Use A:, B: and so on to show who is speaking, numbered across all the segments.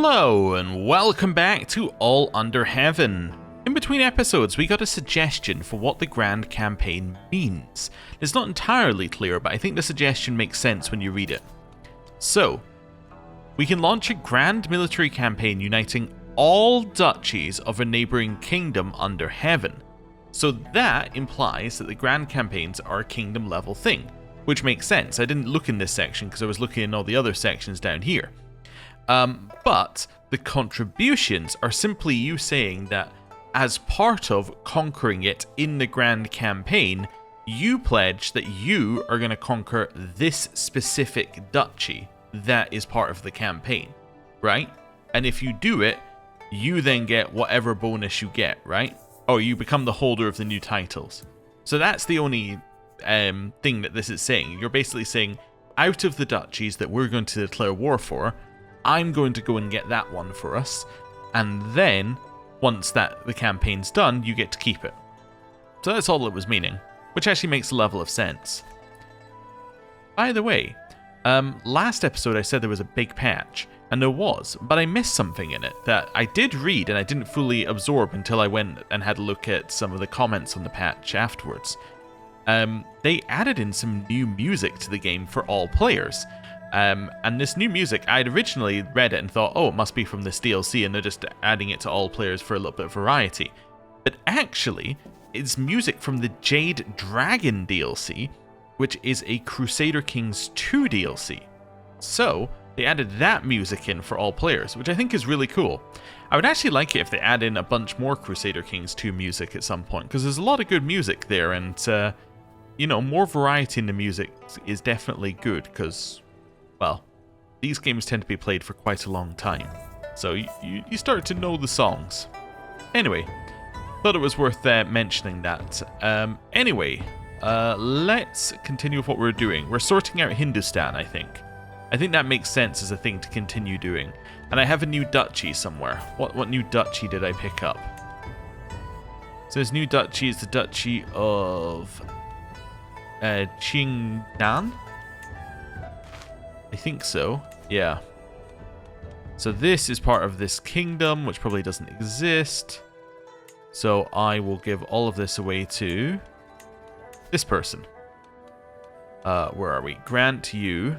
A: Hello and welcome back to All Under Heaven. In between episodes we got a suggestion for what the Grand Campaign means. It's not entirely clear, but I think the suggestion makes sense when you read it. So, we can launch a grand military campaign uniting all duchies of a neighbouring kingdom under heaven. So that implies that the grand campaigns are a kingdom level thing, which makes sense. I didn't look in this section because I was looking in all the other sections down here. But the contributions are simply you saying that as part of conquering it in the grand campaign, you pledge that you are going to conquer this specific duchy that is part of the campaign, right? And if you do it, you then get whatever bonus you get, right? Or you become the holder of the new titles. So that's the only thing that this is saying. You're basically saying, out of the duchies that we're going to declare war for, I'm going to go and get that one for us, and then once the campaign's done, you get to keep it. So that's all it was meaning, which actually makes a level of sense. By the way, last episode I said there was a big patch, and there was, but I missed something in it that I did read and I didn't fully absorb until I went and had a look at some of the comments on the patch afterwards. They added in some new music to the game for all players. And this new music, I'd originally read it and thought, oh, it must be from this DLC and they're just adding it to all players for a little bit of variety. But actually, it's music from the Jade Dragon DLC, which is a Crusader Kings II DLC. So, they added that music in for all players, which I think is really cool. I would actually like it if they add in a bunch more Crusader Kings II music at some point, because there's a lot of good music there, and, more variety in the music is definitely good, because, well, these games tend to be played for quite a long time, so you start to know the songs. Anyway, thought it was worth mentioning that. Let's continue with what we're doing. We're sorting out Hindustan, I think. I think that makes sense as a thing to continue doing. And I have a new duchy somewhere. What new duchy did I pick up? So this new duchy is the Duchy of Qingnan? I think so, yeah. So this is part of this kingdom, which probably doesn't exist. So I will give all of this away to this person. Where are we? Grant you.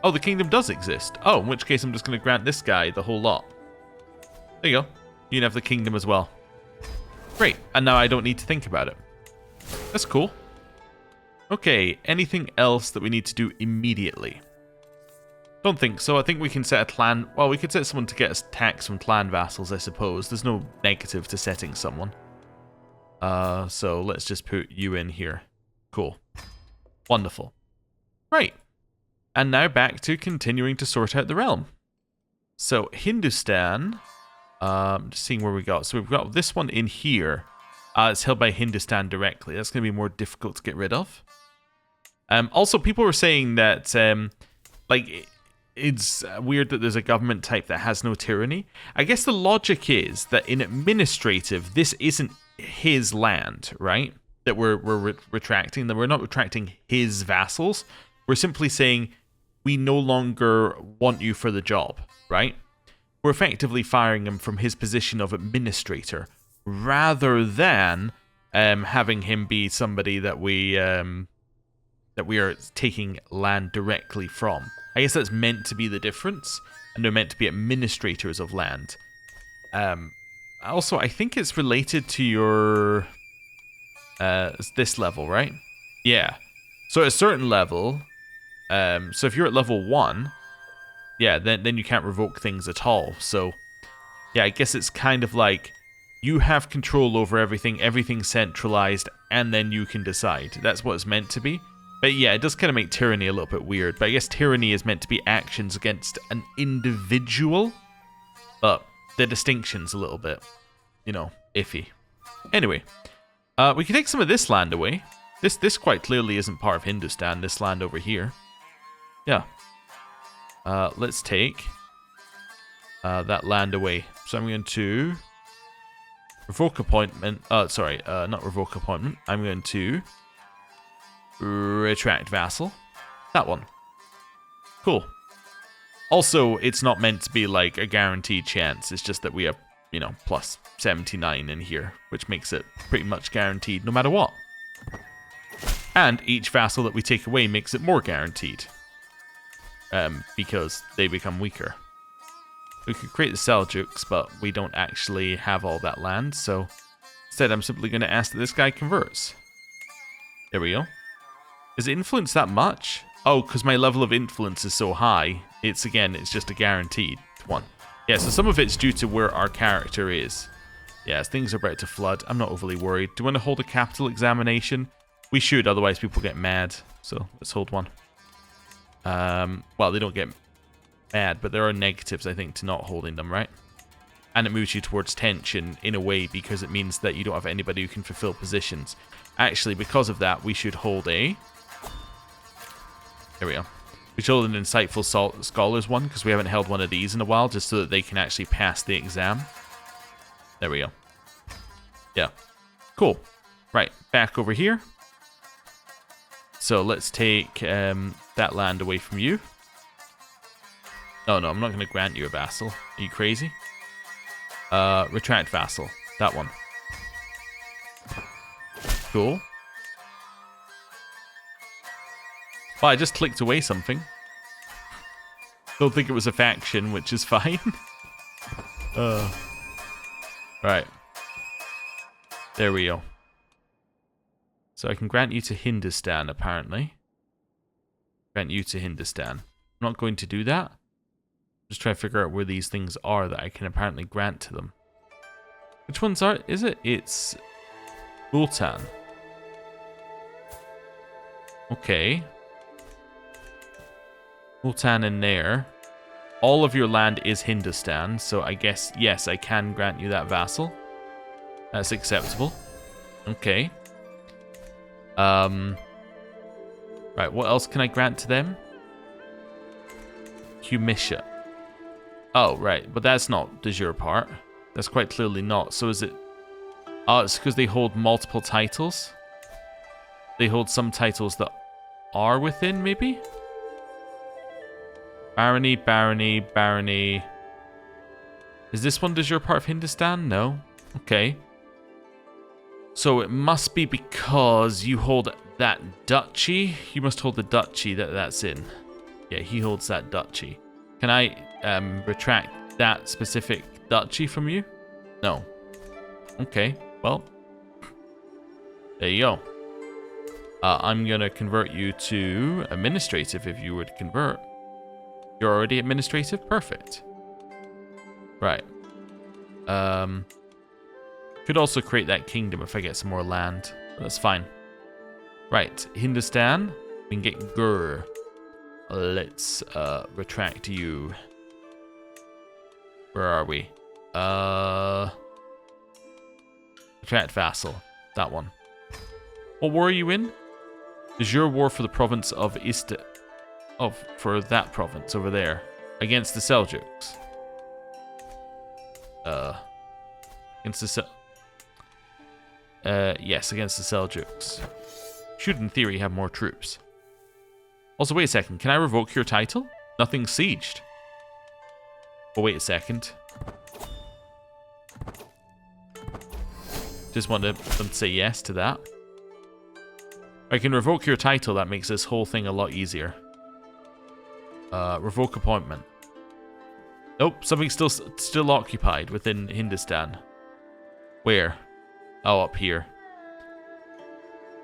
A: Oh, the kingdom does exist. Oh, in which case I'm just going to grant this guy the whole lot. There you go. You can have the kingdom as well. Great. And now I don't need to think about it. That's cool. Okay, anything else that we need to do immediately? Don't think so. I think we can set a clan. Well, we could set someone to get us tax from clan vassals, I suppose. There's no negative to setting someone. So let's just put you in here. Cool. Wonderful. Right. And now back to continuing to sort out the realm. So Hindustan. Just seeing where we got. So we've got this one in here. It's held by Hindustan directly. That's going to be more difficult to get rid of. Also, people were saying that, it's weird that there's a government type that has no tyranny. I guess the logic is that in administrative, this isn't his land, right? That we're retracting. That we're not retracting his vassals. We're simply saying we no longer want you for the job, right? We're effectively firing him from his position of administrator, rather than having him be somebody that we are taking land directly from. I guess that's meant to be the difference, and they're meant to be administrators of land. Also, I think it's related to your this level, right? Yeah. So at a certain level, so if you're at level 1, yeah, then you can't revoke things at all. So yeah, I guess it's kind of like you have control over everything's centralized, and then you can decide. That's what it's meant to be. But yeah, it does kind of make tyranny a little bit weird. But I guess tyranny is meant to be actions against an individual. But the distinction's a little bit, iffy. Anyway, we can take some of this land away. This quite clearly isn't part of Hindustan, this land over here. Yeah. Let's take that land away. So I'm going to revoke appointment. Not revoke appointment. I'm going to retract vassal. That one. Cool. Also, it's not meant to be like a guaranteed chance. It's just that we have, you know, plus 79 in here, which makes it pretty much guaranteed no matter what. And each vassal that we take away makes it more guaranteed. Because they become weaker. We could create the Seljuks, but we don't actually have all that land, so instead I'm simply going to ask that this guy converts. There we go. Is it influence that much? Oh, because my level of influence is so high, it's just a guaranteed one. Yeah, so some of it's due to where our character is. Yeah, as things are about to flood, I'm not overly worried. Do you want to hold a capital examination? We should, otherwise people get mad. So let's hold one. Well, they don't get mad, but there are negatives, I think, to not holding them, right? And it moves you towards tension in a way because it means that you don't have anybody who can fulfill positions. Actually, because of that, we should hold a... There we go. We should hold an Insightful Scholars one because we haven't held one of these in a while, just so that they can actually pass the exam. There we go. Yeah. Cool. Right, back over here. So let's take that land away from you. Oh no, I'm not going to grant you a vassal. Are you crazy? Retract vassal. That one. Cool. Well, I just clicked away something. Don't think it was a faction, which is fine. Right. There we go. So I can grant you to Hindustan, apparently. Grant you to Hindustan. I'm not going to do that. Just try to figure out where these things are that I can apparently grant to them. Which ones are... Is it? It's... Bhutan. Okay. Bhutan in there. All of your land is Hindustan, so I guess, yes, I can grant you that vassal. That's acceptable. Okay. Right, what else can I grant to them? Humisha. Oh, right, but that's not de jure part. That's quite clearly not. So is it... Oh, it's because they hold multiple titles? They hold some titles that are within, maybe? Barony, barony, barony. Is this one de jure part of Hindustan? No. Okay. So it must be because you hold that duchy. You must hold the duchy that's in. Yeah, he holds that duchy. Can I retract that specific duchy from you? No. Okay, well. There you go. I'm going to convert you to administrative if you were to convert. You're already administrative? Perfect. Right. Could also create that kingdom if I get some more land. That's fine. Right, Hindustan. We can get Gur. Let's retract you. Where are we? Retract vassal. That one. What war are you in? Is your war for the province of for that province over there. Against the Seljuks. Against the yes, against the Seljuks. Should in theory have more troops. Also, wait a second. Can I revoke your title? Nothing's sieged. Oh, wait a second. Just wanted them to say yes to that. I can revoke your title. That makes this whole thing a lot easier. Revoke appointment. Nope, something's still occupied within Hindustan. Where? Oh, up here.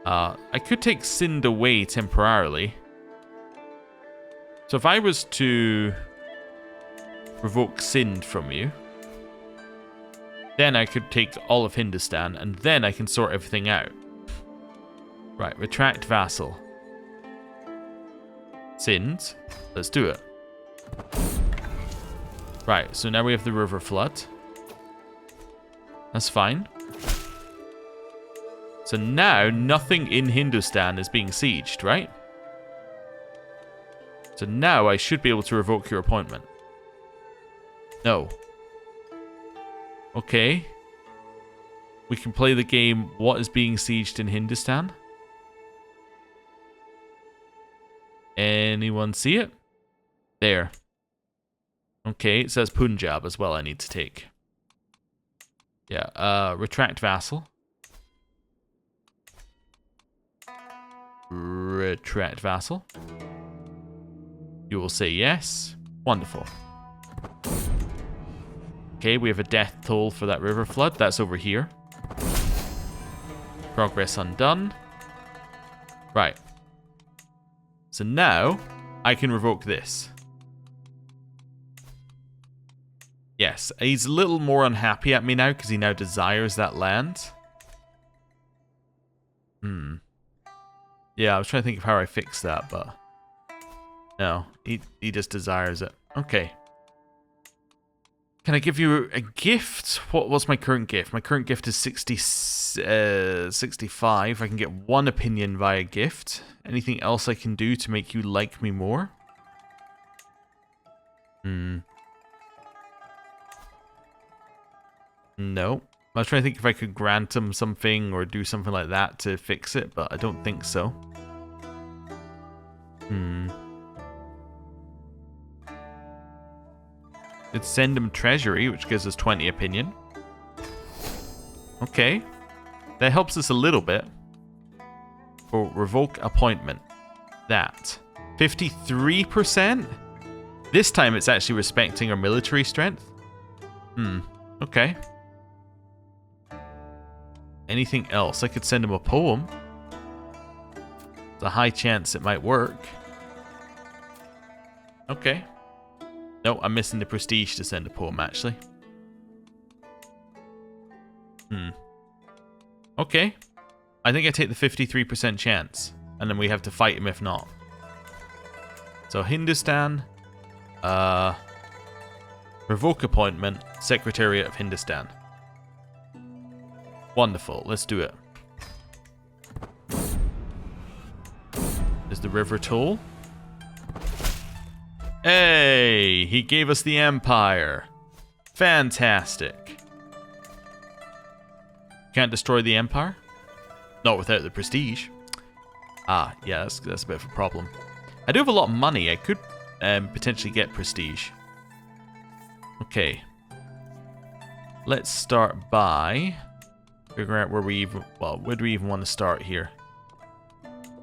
A: I could take Sind away temporarily. So if I was to revoke Sind from you, then I could take all of Hindustan, and then I can sort everything out. Right, retract vassal. Sind. Let's do it. Right, so now we have the river flood. That's fine. So now nothing in Hindustan is being sieged, right? So now I should be able to revoke your appointment. No. Okay. We can play the game, what is being sieged in Hindustan? Anyone see it? There. Okay, it says Punjab as well I need to take. Yeah, retract vassal. Retract vassal. You will say yes. Wonderful. Okay, we have a death toll for that river flood. That's over here. Progress undone. Right. So now, I can revoke this. Yes, he's a little more unhappy at me now because he now desires that land. Yeah, I was trying to think of how I fix that, but... No, he just desires it. Okay. Can I give you a gift? What's my current gift? My current gift is 65. I can get one opinion via gift. Anything else I can do to make you like me more? No. I was trying to think if I could grant him something or do something like that to fix it, but I don't think so. Let's send him treasury, which gives us 20 opinion. Okay. That helps us a little bit. Or revoke appointment. That. 53%? This time it's actually respecting our military strength. Okay. Anything else? I could send him a poem. There's a high chance it might work. Okay. No, I'm missing the prestige to send a poem, actually. Okay. I think I take the 53% chance. And then we have to fight him if not. So, Hindustan. Revoke appointment. Secretariat of Hindustan. Wonderful. Let's do it. There's the river toll. Hey, he gave us the empire. Fantastic. Can't destroy the empire? Not without the prestige. Ah, yeah, that's a bit of a problem. I do have a lot of money. I could potentially get prestige. Okay. Let's start by figuring out where we even... Well, where do we even want to start here?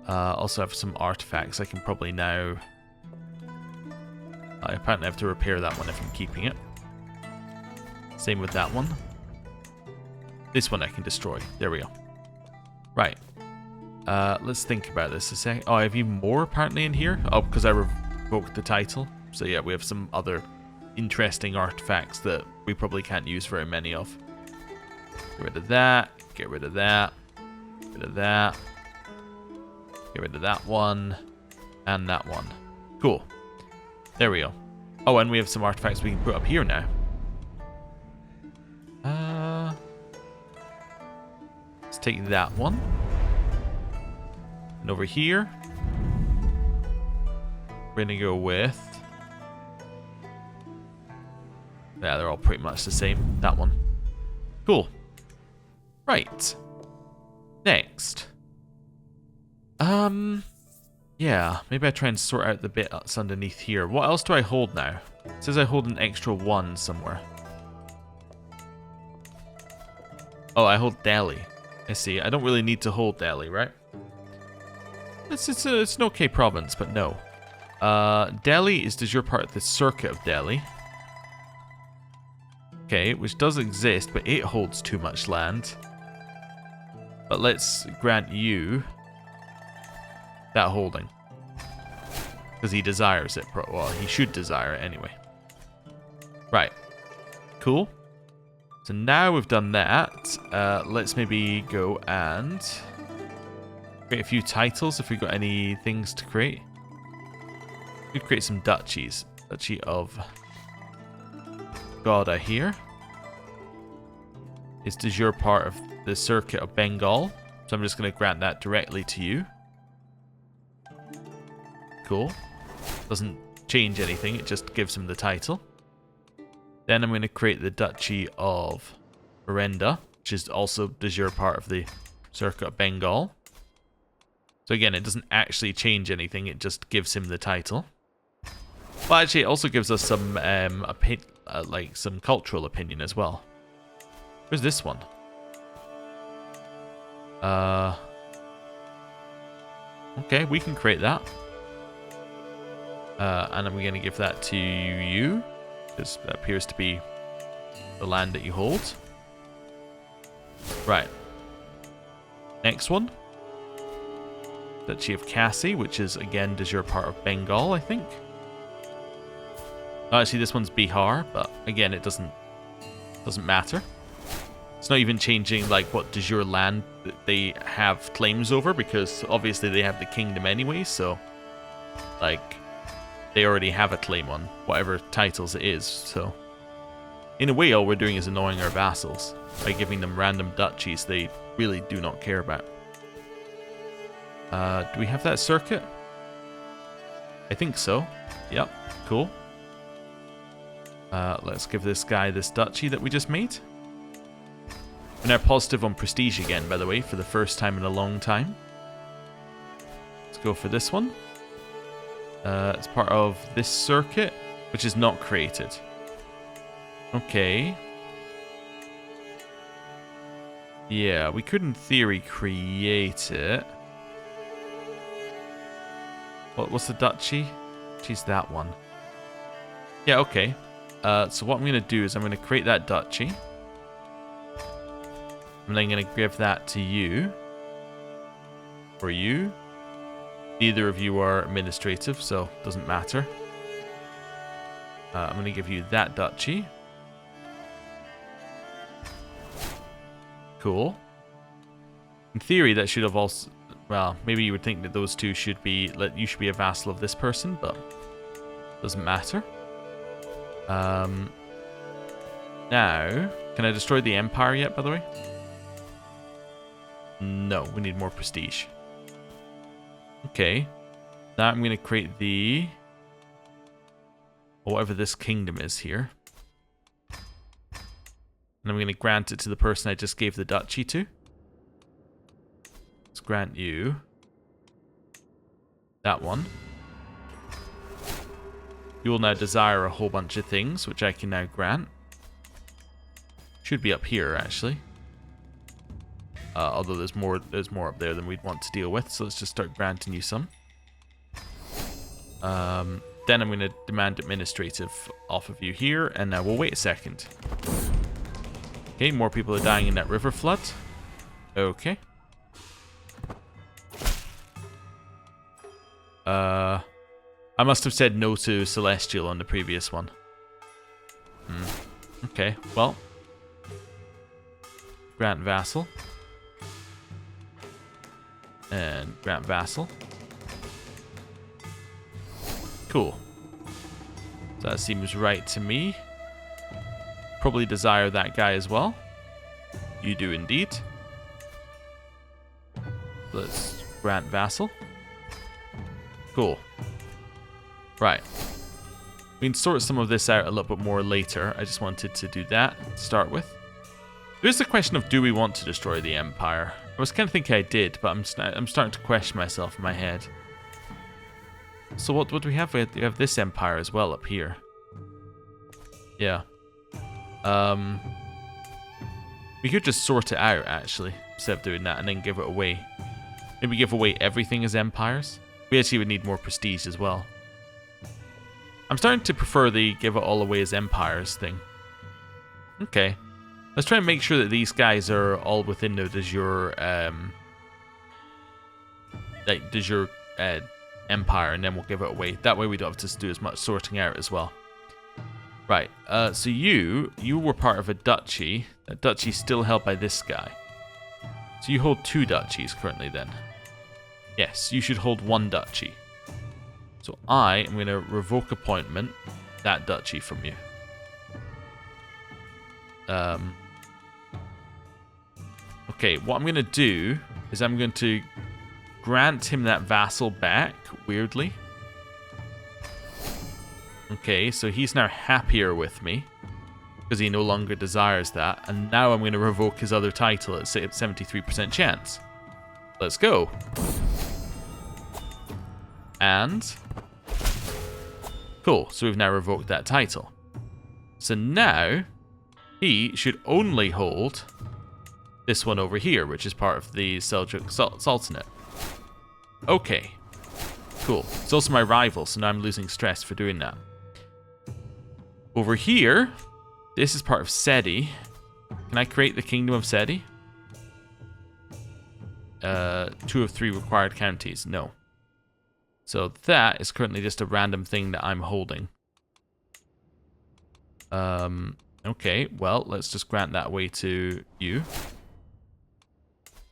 A: Also have some artifacts I can probably now... I apparently have to repair that one if I'm keeping it. Same with that one. This one I can destroy. There we go. Right. Let's think about this a sec. Oh, I have even more apparently in here. Oh, because I revoked the title. So yeah, we have some other interesting artifacts that we probably can't use very many of. Get rid of that. Get rid of that. Get rid of that. Get rid of that one. And that one. Cool. There we go. Oh, and we have some artifacts we can put up here now. Let's take that one. And over here, we're going to go with... Yeah, they're all pretty much the same. That one. Cool. Right. Next. Yeah, maybe I try and sort out the bit that's underneath here. What else do I hold now? It says I hold an extra 1 somewhere. Oh, I hold Delhi. I see. I don't really need to hold Delhi, right? It's an okay province, but no. Delhi is de jure part of the circuit of Delhi. Okay, which does exist, but it holds too much land. But let's grant you that holding. Because he desires it. Well, he should desire it anyway. Right. Cool. So now we've done that. Let's maybe go and create a few titles if we've got any things to create. We could create some duchies. Duchy of Gauda here. It's de jure part of the circuit of Bengal. So I'm just going to grant that directly to you. Cool. Doesn't change anything, it just gives him the title. Then I'm going to create the Duchy of Orenda, which is also de jure part of the circuit of Bengal. So again, it doesn't actually change anything, it just gives him the title. Well, actually, it also gives us some like some cultural opinion as well. Where's this one? Okay, we can create that. And I'm going to give that to you, because that appears to be the land that you hold. Right. Next one. Duchy of Cassie, which is, again, de jure part of Bengal, I think. Actually, this one's Bihar, but again, it doesn't matter. It's not even changing like what de jure land that they have claims over, because obviously they have the kingdom anyway, so like they already have a claim on whatever titles it is. So in a way, all we're doing is annoying our vassals by giving them random duchies they really do not care about. Do we have that circuit? I think so. Yep, cool. Let's give this guy this duchy that we just made. We're now positive on prestige again, by the way, for the first time in a long time. Let's go for this one. It's part of this circuit, which is not created. Okay. Yeah, we could in theory create it. What's the duchy? She's that one. Yeah, okay. So what I'm going to do is I'm going to create that duchy. I'm then going to give that to you. Or you. Neither of you are administrative, so it doesn't matter. I'm going to give you that duchy. Cool. In theory, that should have also... Well, maybe you would think that those two should be... You should be a vassal of this person, but... Doesn't matter. Now... Can I destroy the empire yet, by the way? No, we need more prestige. Okay. Now I'm going to create the... whatever this kingdom is here. And I'm going to grant it to the person I just gave the duchy to. Let's grant you that one. You will now desire a whole bunch of things, which I can now grant. Should be up here, actually. Although there's more up there than we'd want to deal with, so let's just start granting you some. Then I'm going to demand administrative off of you here, and now we'll wait a second. Okay, more people are dying in that river flood. Okay. I must have said no to Celestial on the previous one. Okay, well. Grant Vassal. And grant Vassal. Cool. So that seems right to me. Probably desire that guy as well. You do indeed. Let's grant Vassal. Cool. Right. We can sort some of this out a little bit more later. I just wanted to do that to start with. There's the question of, do we want to destroy the Empire? I was kind of thinking I did, but I'm starting to question myself in my head. So what do we have? We have this Empire as well up here. Yeah. We could just sort it out, actually, instead of doing that, and then give it away. Maybe give away everything as empires. We actually would need more prestige as well. I'm starting to prefer the give it all away as empires thing. Okay. Let's try and make sure that these guys are all within the de jure, empire, and then we'll give it away. That way we don't have to do as much sorting out as well. Right, so you were part of a duchy. That duchy is still held by this guy. So you hold 2 duchies currently then. Yes, you should hold 1 duchy. So I am going to revoke appointment that duchy from you. Okay, what I'm going to do is I'm going to grant him that vassal back, weirdly. Okay, so he's now happier with me because he no longer desires that. And now I'm going to revoke his other title at 73% chance. Let's go. And... Cool, so we've now revoked that title. So now, he should only hold this one over here, which is part of the Seljuk Sultanate. Okay, cool. It's also my rival, so now I'm losing stress for doing that. Over here, this is part of Seti. Can I create the Kingdom of Seti? 2 of 3 required counties. No. So that is currently just a random thing that I'm holding. Okay, well, let's just grant that away to you.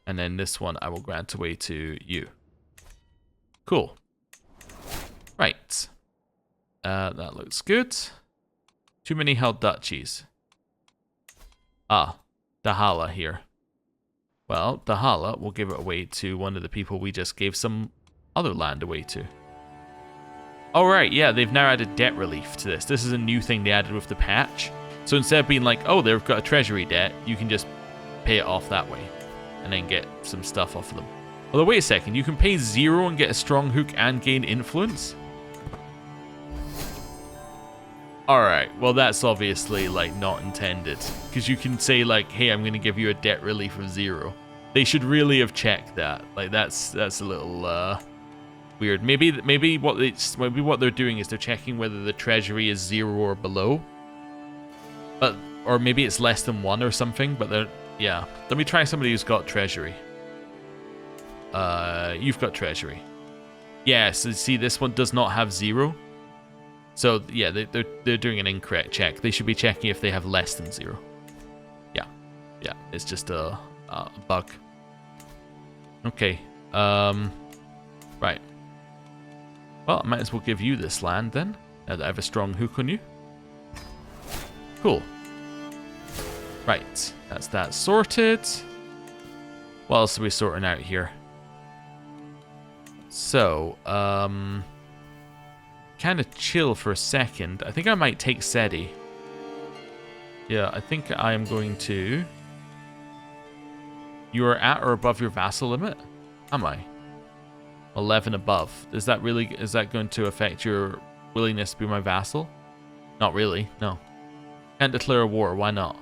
A: And then this one I will grant away to you. Cool. Right. That looks good. Too many held duchies. Ah, Dahala here. Well, Dahala will give it away to one of the people we just gave some other land away to. Alright, yeah, they've now added debt relief to this. This is a new thing they added with the patch. So instead of being like, oh, they've got a treasury debt, you can just pay it off that way. And then get some stuff off of them. Although, wait a second, you can pay 0 and get a strong hook and gain influence? Alright, well that's obviously, like, not intended. Because you can say, like, hey, I'm going to give you a debt relief of 0. They should really have checked that. Like, that's a little, weird. Maybe what they're doing is they're checking whether the treasury is 0 or below. Or maybe it's less than 1 or something, but they're... Yeah. Let me try somebody who's got treasury. You've got treasury. Yeah, so see, this one does not have 0. So, yeah, they're doing an incorrect check. They should be checking if they have less than 0. Yeah. Yeah, it's just a bug. Okay. Right. Well, I might as well give you this land then, now that I have a strong hook on you. Cool. Right, that's that sorted. What else are we sorting out here? So, kind of chill for a second. I think I might take Seti. Yeah, I think I am going to... You are at or above your vassal limit? Am I? 11 above. Is that going to affect your willingness to be my vassal? Not really, no. Can't declare a war, why not?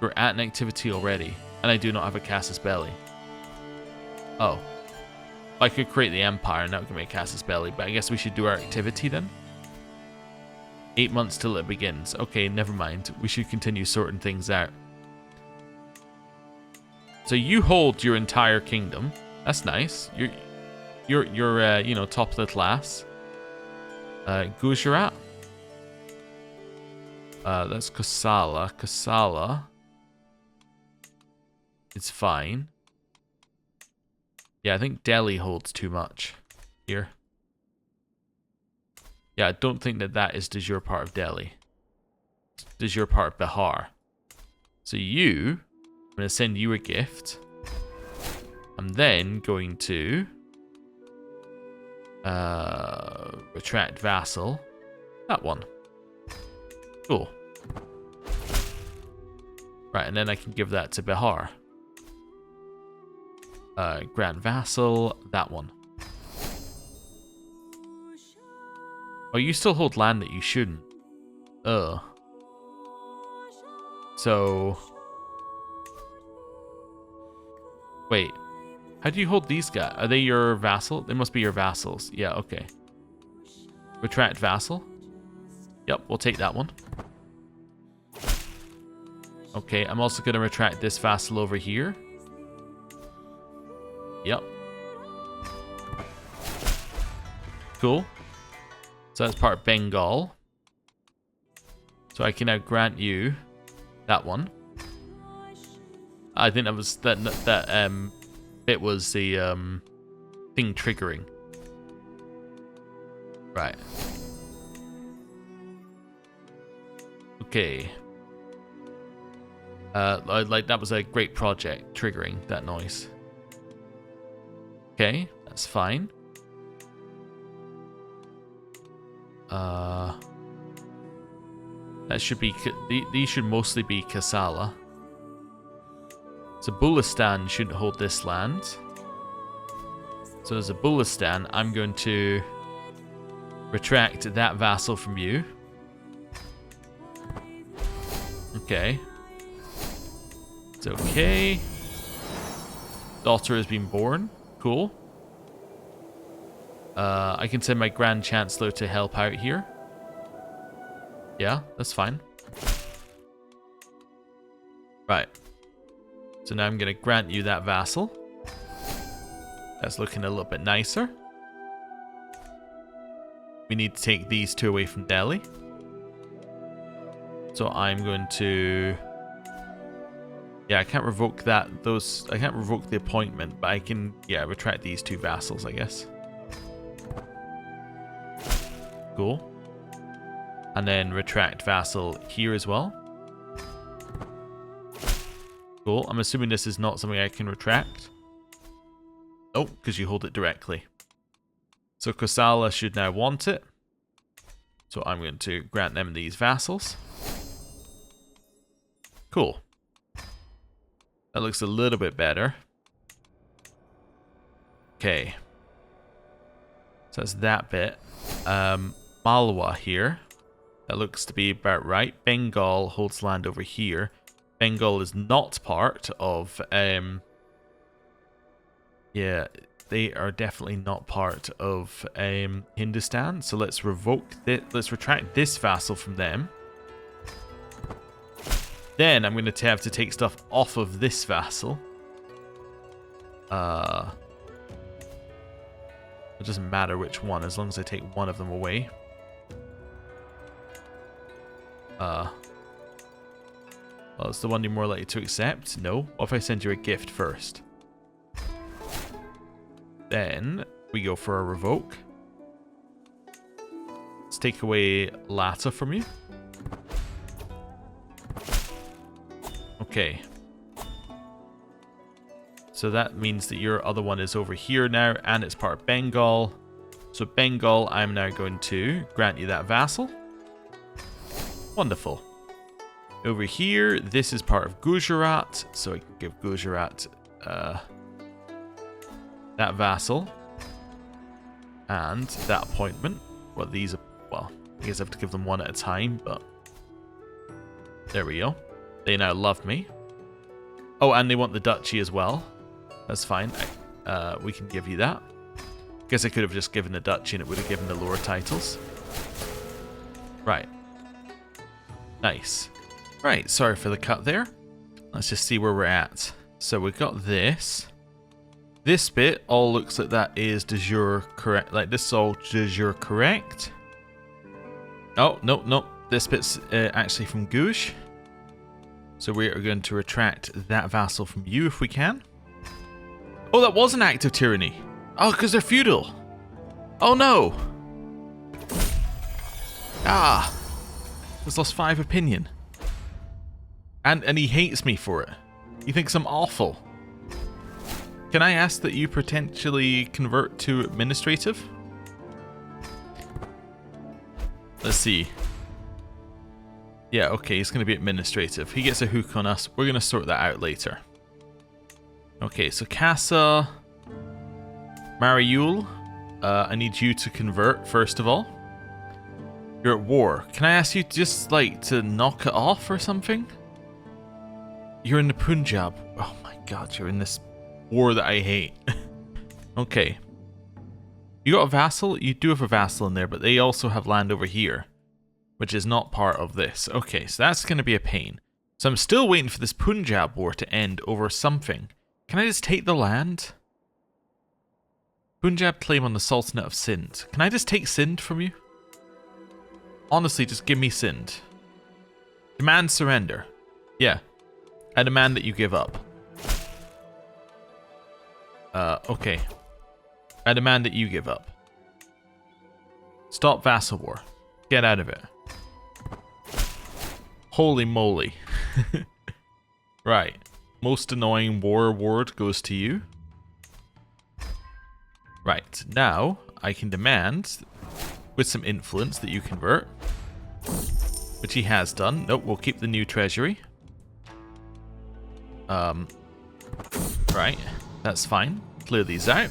A: You're at an activity already, and I do not have a casus belli. Oh. I could create the empire, and that would give me a casus belli, but I guess we should do our activity then? 8 months till it begins. Okay, never mind. We should continue sorting things out. So you hold your entire kingdom. That's nice. You're you know, top of the class. Gujarat. That's Kosala. Kosala. It's fine. Yeah, I think Delhi holds too much here. Yeah, I don't think that is de jure part of Delhi. De jure part of Bihar. So I'm going to send you a gift. I'm then going to retract Vassal. That one. Cool. Right, and then I can give that to Bihar. Grand Vassal, that one. Oh, you still hold land that you shouldn't. Ugh. So... Wait. How do you hold these guys? Are they your vassal? They must be your vassals. Yeah, okay. Retract Vassal? Yep, we'll take that one. Okay, I'm also going to retract this vassal over here. Yep. Cool. So that's part of Bengal. So I can now grant you that one. I think that was that bit was the thing triggering. Right. Okay. Like that was a great project triggering that noise. Okay, that's fine. That should be... These should mostly be Kasala. So Bulistan shouldn't hold this land. So as a Bulistan, I'm going to retract that vassal from you. Okay. It's okay. Daughter has been born. Cool. I can send my Grand Chancellor to help out here. Yeah, that's fine. Right. So now I'm going to grant you that vassal. That's looking a little bit nicer. We need to take these two away from Delhi. So I'm going to... Yeah, I can't revoke that. I can't revoke the appointment, but I can, yeah, retract these two vassals, I guess. Cool. And then retract vassal here as well. Cool. I'm assuming this is not something I can retract. Oh, because you hold it directly. So Kosala should now want it. So I'm going to grant them these vassals. Cool. That looks a little bit better. Okay. So that's that bit. Malwa here. That looks to be about right. Bengal holds land over here. Bengal is not part of... yeah, they are definitely not part of Hindustan. So let's revoke this. Let's retract this vassal from them. Then I'm going to have to take stuff off of this vassal. It doesn't matter which one, as long as I take one of them away. Well, it's the one you're more likely to accept. No. What if I send you a gift first? Then we go for a revoke. Let's take away Lata from you. Okay. So that means that your other one is over here now, and it's part of Bengal. So Bengal, I'm now going to grant you that vassal. Wonderful. Over here, this is part of Gujarat, so I can give Gujarat that vassal and that appointment. Well, these are, well, I guess I have to give them one at a time, but there we go. They now love me. Oh, and they want the duchy as well. That's fine. We can give you that. Guess I could have just given the duchy and it would have given the lower titles. Right. Nice. Right, sorry for the cut there. Let's just see where we're at. So we've got this. This bit all looks like that is de jure correct. Like this is all de jure correct. Oh, no, no. This bit's actually from Guj. So we are going to retract that vassal from you if we can. Oh, that was an act of tyranny. Oh, because they're feudal. Oh no. Ah. He's lost 5 opinion. And he hates me for it. He thinks I'm awful. Can I ask that you potentially convert to administrative? Let's see. Yeah, okay, he's going to be administrative. He gets a hook on us. We're going to sort that out later. Okay, so Casa, Mariul, I need you to convert first of all. You're at war. Can I ask you just like to knock it off or something? You're in the Punjab. Oh my god, you're in this war that I hate. Okay. You got a vassal? You do have a vassal in there, but they also have land over here, which is not part of this. Okay, so that's going to be a pain. So I'm still waiting for this Punjab war to end over something. Can I just take the land? Punjab claim on the Sultanate of Sindh. Can I just take Sindh from you? Honestly, just give me Sindh. Demand surrender. Yeah. I demand that you give up. Okay. I demand that you give up. Stop vassal war. Get out of it. Holy moly. Right. Most annoying war award goes to you. Right. Now, I can demand, with some influence, that you convert. Which he has done. Nope, we'll keep the new treasury. Right. That's fine. Clear these out.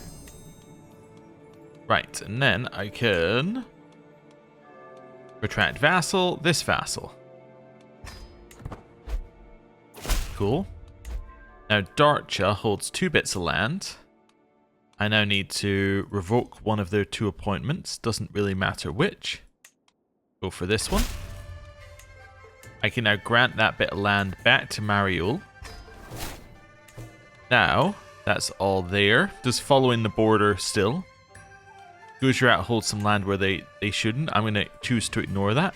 A: Right, and then I can Retract vassal, this vassal. Cool. Now Darcha holds 2 bits of land. I now need to revoke one of their 2 appointments. Doesn't really matter which. Go for this one. I can now grant that bit of land back to Mariul. Now, that's all there. Just following the border still. Gujarat holds some land where they shouldn't. I'm going to choose to ignore that.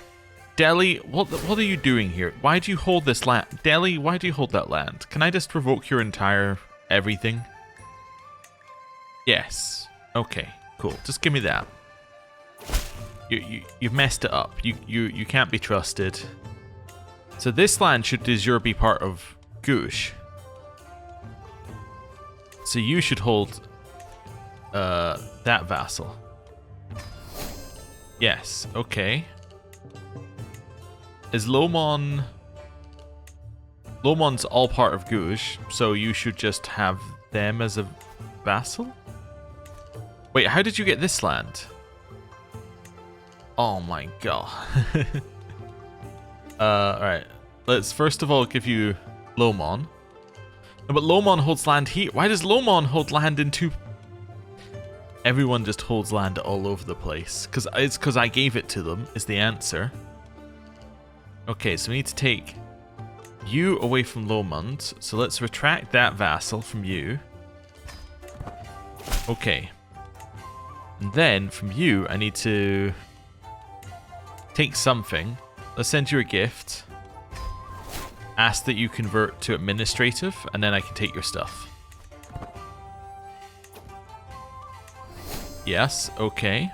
A: Delhi, what are you doing here? Why do you hold this land? Delhi, why do you hold that land? Can I just revoke your entire everything? Yes. Okay, cool. Just give me that. You've messed it up. You can't be trusted. So this land should de jure be part of Gush. So you should hold that vassal. Yes, okay. Is Lomon's all part of Gush, so you should just have them as a vassal? Wait, how did you get this land? Oh my god. Alright. Let's first of all give you Lomon. No, but Lomon holds land here. Why does Lomon hold land in 2... Everyone just holds land all over the place. It's because I gave it to them, is the answer. Okay, so we need to take you away from Lomond. So let's retract that vassal from you. Okay. And then from you, I need to take something. Let's send you a gift. Ask that you convert to administrative, and then I can take your stuff. Yes, okay.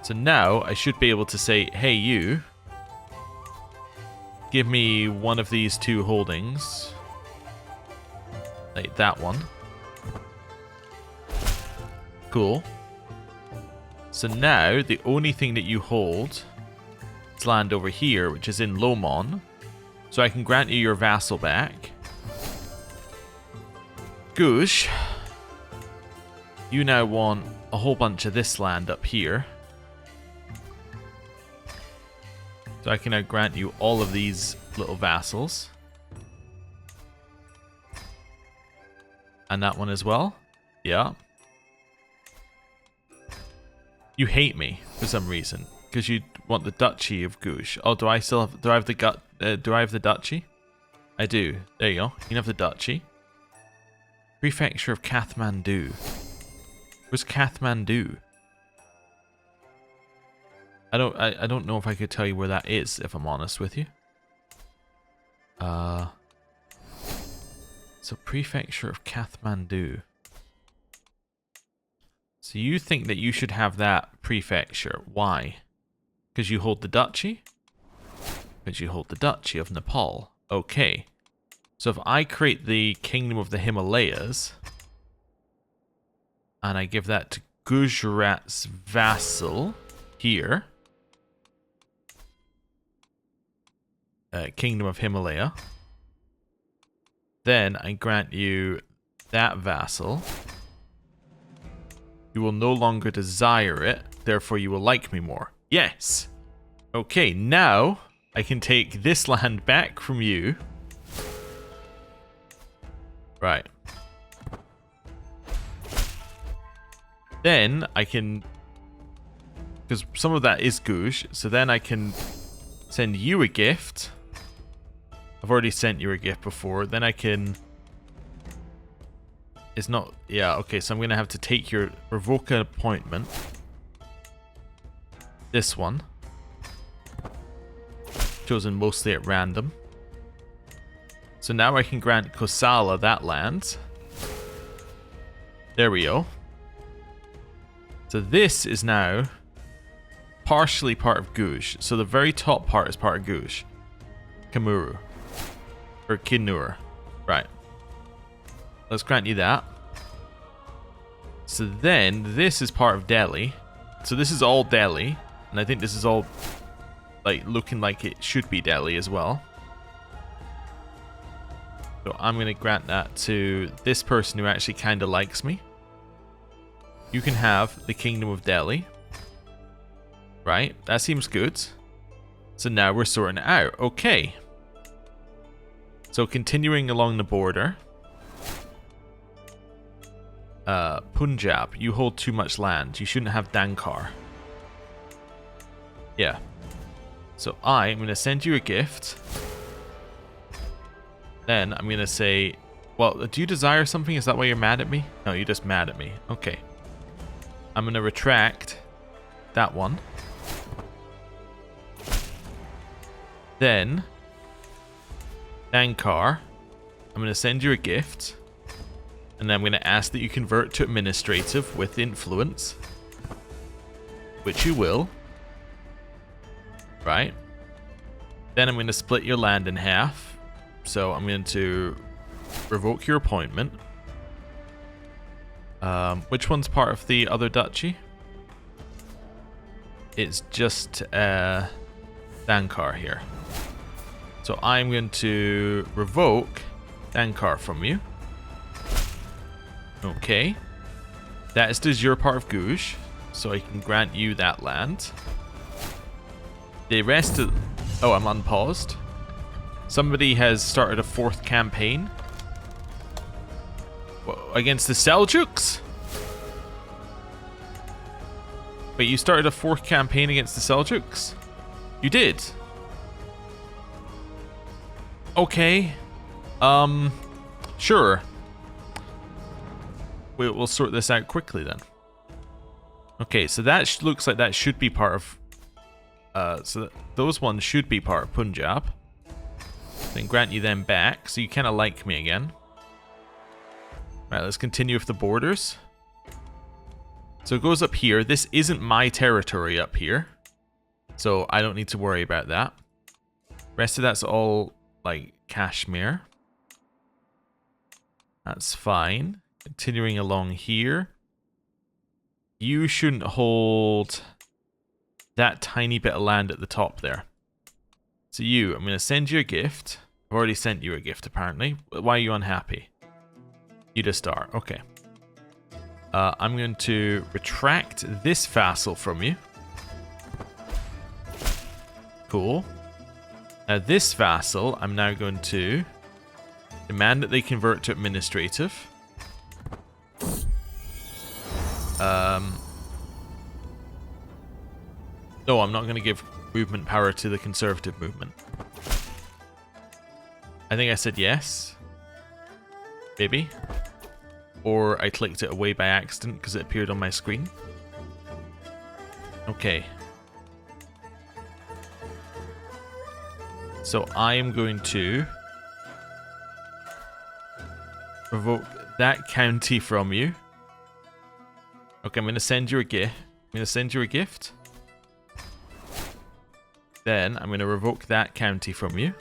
A: So now I should be able to say, hey you, give me one of these 2 holdings. Like that one. Cool. So now the only thing that you hold is land over here, which is in Lomon. So I can grant you your vassal back. Gush, you now want a whole bunch of this land up here. So I can now grant you all of these little vassals. And that one as well. Yeah. You hate me for some reason. Because you want the Duchy of Gush. Oh, do I still have... Do I have the Duchy? I do. There you go. You can have the Duchy. Prefecture of Kathmandu. Where's Kathmandu? I don't know if I could tell you where that is, if I'm honest with you. So Prefecture of Kathmandu. So you think that you should have that prefecture. Why? Because you hold the Duchy? Because you hold the Duchy of Nepal. Okay. So if I create the Kingdom of the Himalayas, and I give that to Gujarat's vassal here, Kingdom of Himalaya, then I grant you that vassal. You will no longer desire it, therefore you will like me more. Yes! Okay, now I can take this land back from you. Right. Then I can... Because some of that is Gush, so then I can send you a gift. I've already sent you a gift before. Then I can... It's not... Yeah, okay, so I'm going to have to take your... Revoke an appointment. This one. Chosen mostly at random. So now I can grant Kosala that land. There we go. So this is now partially part of Gush. So the very top part is part of Gush. Kamuru. Or Kinnur. Right. Let's grant you that. So then this is part of Delhi. So this is all Delhi. And I think this is all like looking like it should be Delhi as well. So I'm going to grant that to this person who actually kind of likes me. You can have the Kingdom of Delhi. Right, that seems good. So now we're sorting it out. Okay. So continuing along the border. Punjab, you hold too much land. You shouldn't have Dankar. Yeah. So I'm going to send you a gift. Then I'm going to say, well, do you desire something? Is that why you're mad at me? No, you're just mad at me. Okay. I'm going to retract that one. Then, Dankar, I'm going to send you a gift. And then I'm going to ask that you convert to administrative with influence. Which you will. Right. Then I'm going to split your land in half. So I'm going to revoke your appointment. Which one's part of the other duchy? It's just Dankar here. So I'm going to revoke Dankar from you. Okay. That is just your part of Guj. So I can grant you that land. The rest of... Oh, I'm unpaused. Somebody has started a 4th campaign. Against the Seljuks? Wait, you started a 4th campaign against the Seljuks? You did? Okay. Sure. We'll sort this out quickly then. Okay, so that looks like that should be part of... those ones should be part of Punjab. Then grant you them back, so you kind of like me again. Right, let's continue with the borders. So it goes up here. This isn't my territory up here. So I don't need to worry about that. Rest of that's all, like, Kashmir. That's fine. Continuing along here. You shouldn't hold that tiny bit of land at the top there. So I'm going to send you a gift. I've already sent you a gift, apparently. Why are you unhappy? You just are. Okay. I'm going to retract this vassal from you. Cool. Now this vassal, I'm now going to demand that they convert to administrative. No, I'm not going to give movement power to the conservative movement. I think I said yes. Maybe. Or I clicked it away by accident because it appeared on my screen. Okay. So I am going to revoke that county from you. Okay, I'm going to send you a gift. Then I'm going to revoke that county from you.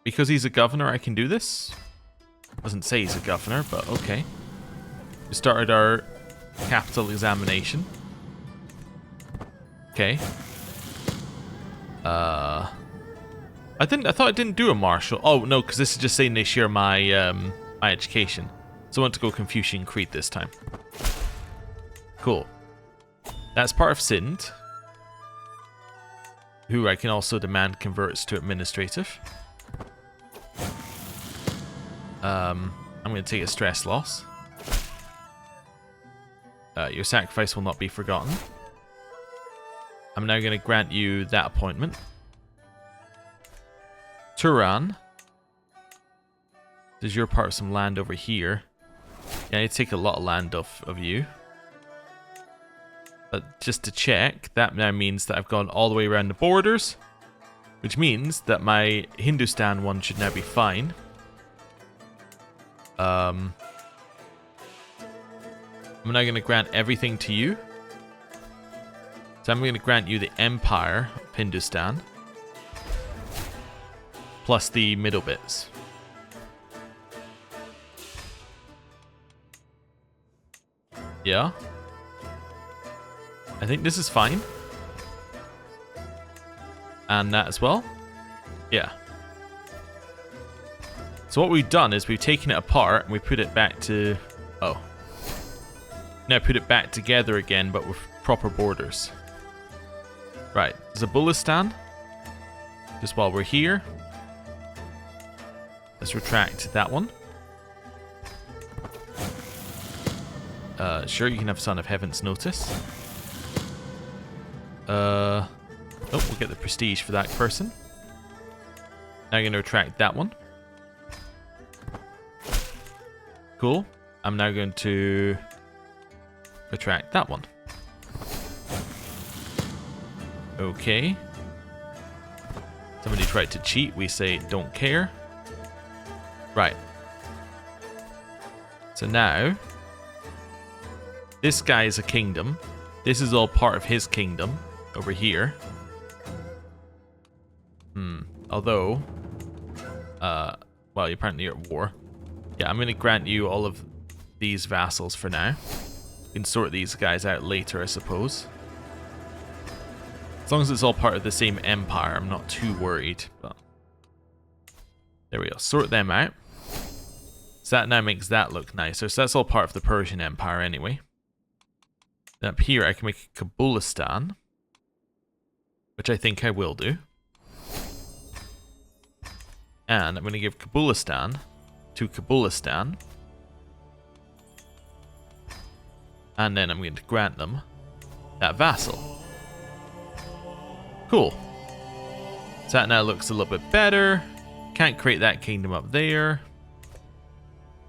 A: Because he's a governor, I can do this. Doesn't say he's a governor, but okay. We started our capital examination. Okay. I thought I didn't do a marshal. Oh no, because this is just saying they share my my education. So I want to go Confucian Creed this time. Cool. That's part of Sindh, who I can also demand converts to administrative. I'm going to take a stress loss. Your sacrifice will not be forgotten. I'm now going to grant you that appointment. Turan. There's your part of some land over here. Yeah, I take a lot of land off of you. But just to check, that now means that I've gone all the way around the borders. Which means that my Hindustan one should now be fine. I'm now going to grant everything to you. So I'm going to grant you the Empire of Hindustan. Plus the middle bits. Yeah. I think this is fine. And that as well. Yeah. So what we've done is we've taken it apart and we put it back to... Oh. Now put it back together again, but with proper borders. Right, Zabulistan. Just while we're here, let's retract that one. Sure, you can have Son of Heaven's notice. Oh, we'll get the prestige for that person. Now I'm going to retract that one. Cool. I'm now going to retract that one. Okay. Somebody tried to cheat. We say don't care. Right. So now, this guy is a kingdom. This is all part of his kingdom over here. Although, well, apparently you're at war. Yeah, I'm going to grant you all of these vassals for now. You can sort these guys out later, I suppose. As long as it's all part of the same empire, I'm not too worried. But there we go. Sort them out. So that now makes that look nicer. So that's all part of the Persian Empire anyway. Then up here, I can make Kabulistan, which I think I will do. And I'm going to give Kabulistan to Kabulistan. And then I'm going to grant them that vassal. Cool. So that now looks a little bit better. Can't create that kingdom up there.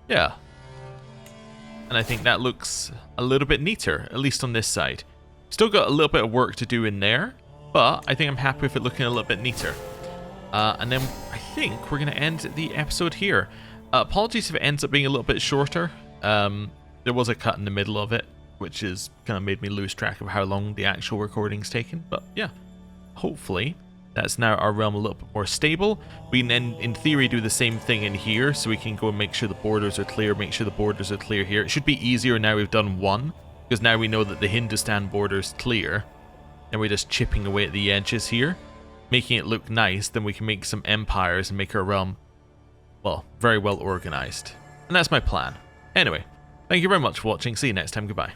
A: Yeah. And I think that looks a little bit neater, at least on this side. Still got a little bit of work to do in there, but I think I'm happy with it looking a little bit neater. And then I think we're going to end the episode here. Apologies if it ends up being a little bit shorter. There was a cut in the middle of it, which is kind of made me lose track of how long the actual recording's taken. But yeah, hopefully that's now our realm a little bit more stable. We can then, in theory, do the same thing in here, so we can go and make sure the borders are clear, make sure the borders are clear here. It should be easier now we've done one, because now we know that the Hindustan border's clear, and we're just chipping away at the edges here, making it look nice. Then we can make some empires and make our realm, well, very well organized. And that's my plan. Anyway, thank you very much for watching. See you next time. Goodbye.